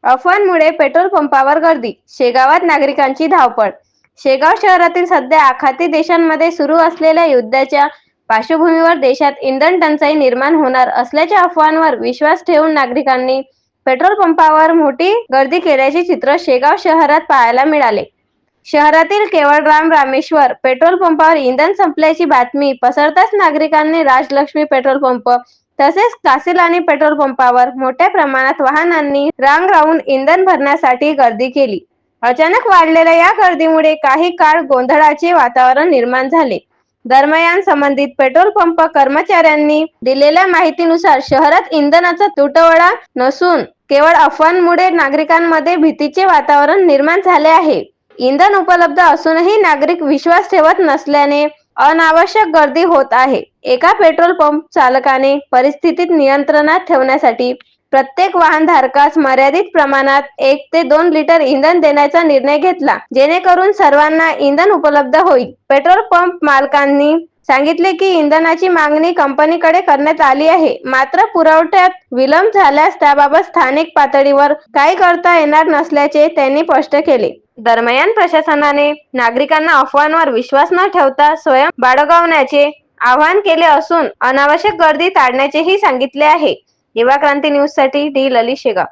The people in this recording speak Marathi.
अफवांमुळे पेट्रोल पंपावर गर्दी, शेगावात नागरिकांची धावपळ. शेगाव शहरातील सध्या आखाती देशांमध्ये सुरू असलेल्या युद्धाच्या पार्श्वभूमीवर देशात इंधन टंचाई निर्माण होणार असल्याच्या अफवांवर विश्वास ठेवून नागरिकांनी पेट्रोल पंपावर मोठी गर्दी केल्याचे चित्र शेगाव शहरात पाहायला मिळाले. शहरातील केवळराम रामेश्वर पेट्रोल पंपावर इंधन संपल्याची बातमी पसरताच नागरिकांनी राजलक्ष्मी पेट्रोल पंप तसेच कासिलानी पेट्रोल पंपावर मोठ्या प्रमाणात वाहनांनी रांग राहून इंधन भरण्यासाठी गर्दी केली. अचानक वाढलेल्या या गर्दीमुळे काही काळ गोंधळाचे वातावरण निर्माण झाले. दरम्यान संबंधित पेट्रोल पंप कर्मचाऱ्यांनी दिलेल्या माहितीनुसार शहरात इंधनाचा तुटवडा नसून केवळ अफवांमुळे नागरिकांमध्ये भीतीचे वातावरण निर्माण झाले आहे. इंधन उपलब्ध असूनही नागरिक विश्वास ठेवत नसल्याने अनावश्यक गर्दी होत आहे. एका पेट्रोल पंप चालकाने परिस्थितीत नियंत्रणात ठेवण्यासाठी प्रत्येक वाहनधारकास मर्यादित प्रमाणात 1 ते 2 लिटर इंधन देण्याचा निर्णय घेतला, जेणेकरून सर्वांना इंधन उपलब्ध होईल. पेट्रोल पंप मालकांनी सांगितले की इंधनाची मागणी कंपनीकडे करण्यात आली आहे, मात्र पुरवठ्यात विलंब झाल्यास त्याबाबत स्थानिक पातळीवर काही करता येणार नसल्याचे त्यांनी स्पष्ट केले. दरम्यान प्रशासनाने नागरिकांना अफवांवर विश्वास न ठेवता स्वयं बाळगण्याचे आवाहन केले असून अनावश्यक गर्दी टाळण्याचेही सांगितले आहे. युवा क्रांती न्यूजसाठी डी. ललित, शेगाव.